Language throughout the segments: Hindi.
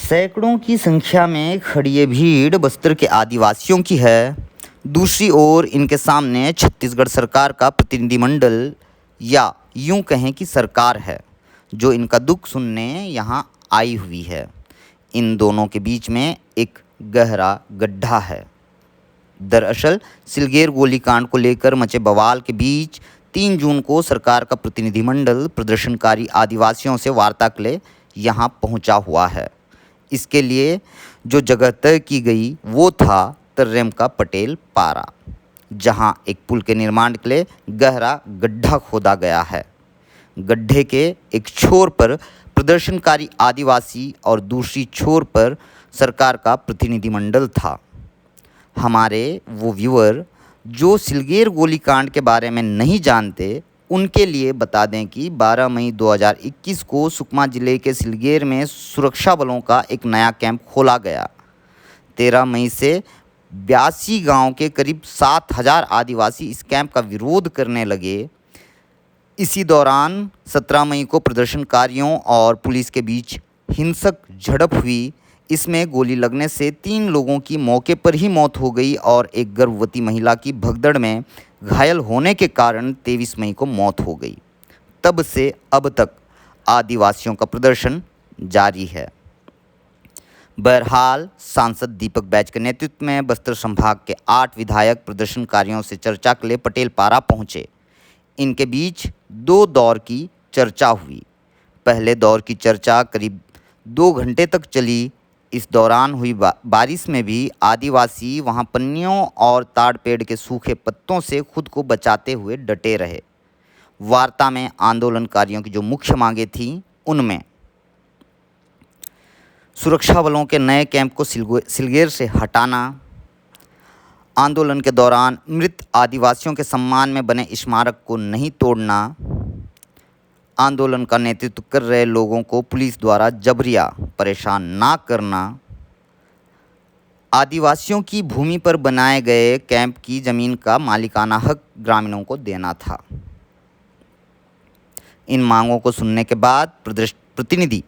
सैकड़ों की संख्या में खड़ी ये भीड़ बस्तर के आदिवासियों की है। दूसरी ओर इनके सामने छत्तीसगढ़ सरकार का प्रतिनिधिमंडल या यूं कहें कि सरकार है, जो इनका दुख सुनने यहाँ आई हुई है। इन दोनों के बीच में एक गहरा गड्ढा है। दरअसल सिलगेर गोलीकांड को लेकर मचे बवाल के बीच 3 जून को सरकार का प्रतिनिधिमंडल प्रदर्शनकारी आदिवासियों से वार्ता के लिए यहाँ पहुँचा हुआ है। इसके लिए जो जगह तय की गई वो था तर्रेम का पटेल पारा, जहां एक पुल के निर्माण के लिए गहरा गड्ढा खोदा गया है। गड्ढे के एक छोर पर प्रदर्शनकारी आदिवासी और दूसरी छोर पर सरकार का प्रतिनिधिमंडल था। हमारे वो व्यूअर जो सिलगेर गोलीकांड के बारे में नहीं जानते, उनके लिए बता दें कि 12 मई 2021 को सुकमा ज़िले के सिलगेर में सुरक्षा बलों का एक नया कैंप खोला गया। 13 मई से 82 गांव के करीब 7000 आदिवासी इस कैंप का विरोध करने लगे। इसी दौरान 17 मई को प्रदर्शनकारियों और पुलिस के बीच हिंसक झड़प हुई। इसमें गोली लगने से 3 लोगों की मौके पर ही मौत हो गई और एक गर्भवती महिला की भगदड़ में घायल होने के कारण 23 मई को मौत हो गई। तब से अब तक आदिवासियों का प्रदर्शन जारी है। बहरहाल सांसद दीपक बैज के नेतृत्व में बस्तर संभाग के 8 विधायक प्रदर्शनकारियों से चर्चा के लिए पटेल पारा पहुंचे। इनके बीच 2 दौर की चर्चा हुई। पहले दौर की चर्चा करीब 2 घंटे तक चली। इस दौरान हुई बारिश में भी आदिवासी वहां पन्नियों और ताड़ पेड़ के सूखे पत्तों से खुद को बचाते हुए डटे रहे। वार्ता में आंदोलनकारियों की जो मुख्य मांगें थीं, उनमें सुरक्षा बलों के नए कैंप को सिलगेर से हटाना, आंदोलन के दौरान मृत आदिवासियों के सम्मान में बने स्मारक को नहीं तोड़ना, आंदोलन का नेतृत्व कर रहे लोगों को पुलिस द्वारा जबरिया परेशान ना करना, आदिवासियों की भूमि पर बनाए गए कैंप की ज़मीन का मालिकाना हक ग्रामीणों को देना था। इन मांगों को सुनने के बाद प्रतिनिधि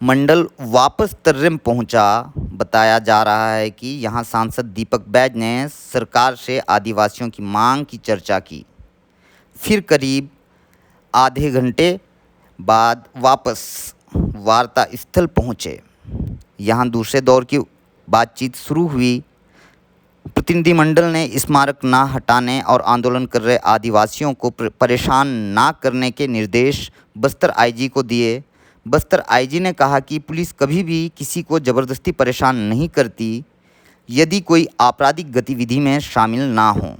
मंडल वापस तर्रेम पहुंचा। बताया जा रहा है कि यहां सांसद दीपक बैज ने सरकार से आदिवासियों की मांग की चर्चा की। फिर करीब आधे घंटे बाद वापस वार्ता स्थल पहुँचे। यहाँ दूसरे दौर की बातचीत शुरू हुई। प्रतिनिधिमंडल ने स्मारक ना हटाने और आंदोलन कर रहे आदिवासियों को परेशान ना करने के निर्देश बस्तर आईजी को दिए। बस्तर आईजी ने कहा कि पुलिस कभी भी किसी को ज़बरदस्ती परेशान नहीं करती, यदि कोई आपराधिक गतिविधि में शामिल ना हो।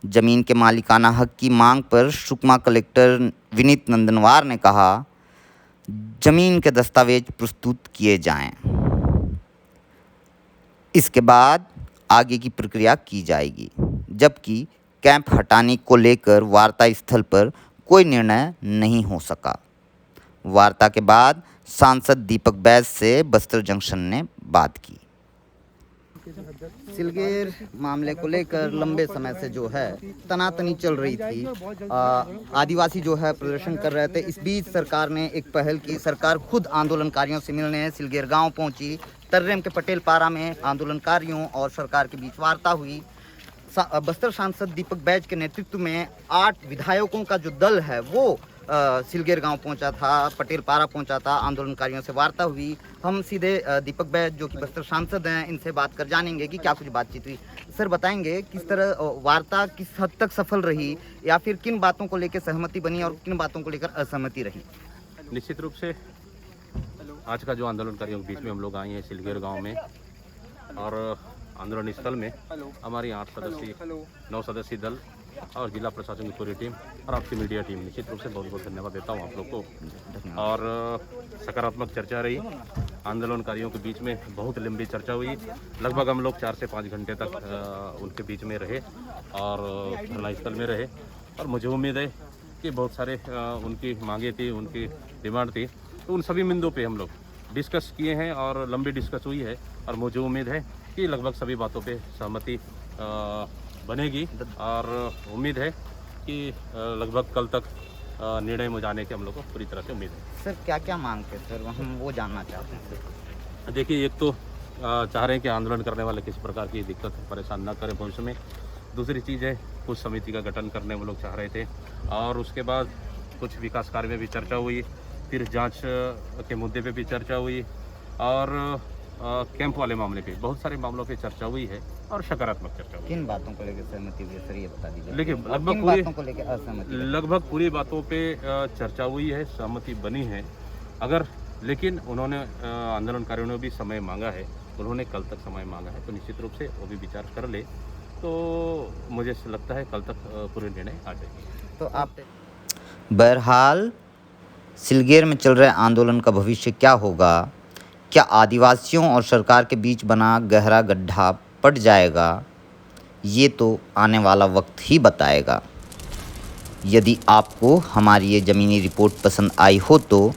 ज़मीन के मालिकाना हक की मांग पर सुकमा कलेक्टर विनीत नंदनवार ने कहा, ज़मीन के दस्तावेज प्रस्तुत किए जाएं। इसके बाद आगे की प्रक्रिया की जाएगी। जबकि कैंप हटाने को लेकर वार्ता स्थल पर कोई निर्णय नहीं हो सका। वार्ता के बाद सांसद दीपक बैज से बस्तर जंक्शन ने बात की। सिलगेर मामले को लेकर लंबे समय से जो है तनातनी चल रही थी। आदिवासी जो है प्रदर्शन कर रहे थे। इस बीच सरकार ने एक पहल की। सरकार खुद आंदोलनकारियों से मिलने सिलगेर गांव पहुंची। तर्रेम के पटेल पारा में आंदोलनकारियों और सरकार के बीच वार्ता हुई। बस्तर सांसद दीपक बैज के नेतृत्व में 8 विधायकों का जो दल है वो सिलगेर गांव पहुंचा था, पटेल पारा पहुंचा था। आंदोलनकारियों से वार्ता हुई। हम सीधे दीपक बैज जो कि बस्तर सांसद हैं, इनसे बात कर जानेंगे कि क्या कुछ बातचीत हुई। सर बताएंगे किस तरह वार्ता किस हद तक सफल रही, या फिर किन बातों को लेकर सहमति बनी और किन बातों को लेकर असहमति रही? निश्चित रूप से आज का जो आंदोलनकारियों के बीच में हम लोग आए हैं सिलगेर गाँव में, और आंदोलन स्थल में हमारी 9 सदस्यीय दल और जिला प्रशासन की पूरी टीम और आपकी मीडिया टीम, निश्चित रूप से बहुत बहुत धन्यवाद देता हूँ आप लोग को। और सकारात्मक चर्चा रही। आंदोलनकारियों के बीच में बहुत लंबी चर्चा हुई। लगभग हम लोग 4 से 5 घंटे तक उनके बीच में रहे और धरना स्थल में रहे। और मुझे उम्मीद है कि बहुत सारे उनकी मांगे थी, उनकी डिमांड थी, तो उन सभी बिंदुओं पे हम लोग डिस्कस किए हैं और लंबी डिस्कस हुई है। और मुझे उम्मीद है कि लगभग सभी बातों पे सहमति बनेगी और उम्मीद है कि लगभग कल तक निर्णय में जाने की हम लोग को पूरी तरह से उम्मीद है। सर क्या क्या मांग थे सर, हम वो जानना चाहते हैं। देखिए, एक तो चाह रहे हैं कि आंदोलन करने वाले किसी प्रकार की दिक्कत परेशान ना करें भविष्य में। दूसरी चीज़ है, कुछ समिति का गठन करने वो लोग चाह रहे थे, और उसके बाद कुछ विकास कार्य में भी चर्चा हुई, फिर जांच के मुद्दे पे भी चर्चा हुई, और कैंप वाले मामले पे, बहुत सारे मामलों पे चर्चा हुई है और सकारात्मक चर्चा हुई। किन बातों को लेकर सहमति हुई है सर, ये बता दीजिए। देखिए, और लगभग किन पूरी बातों को लेकर असहमति है? लगभग पूरी बातों पे चर्चा हुई है, सहमति बनी है। अगर लेकिन उन्होंने आंदोलनकारियों ने भी समय मांगा है, उन्होंने कल तक समय मांगा है, तो निश्चित रूप से वो भी विचार कर ले, तो मुझे लगता है कल तक पूरे निर्णय आ जाएगी। तो आप बहरहाल सिलगेर में चल रहे आंदोलन का भविष्य क्या होगा? क्या आदिवासियों और सरकार के बीच बना गहरा गड्ढा पड़ जाएगा? ये तो आने वाला वक्त ही बताएगा। यदि आपको हमारी ये ज़मीनी रिपोर्ट पसंद आई हो तो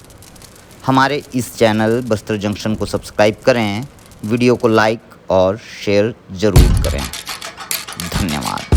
हमारे इस चैनल बस्तर जंक्शन को सब्सक्राइब करें, वीडियो को लाइक और शेयर ज़रूर करें। धन्यवाद।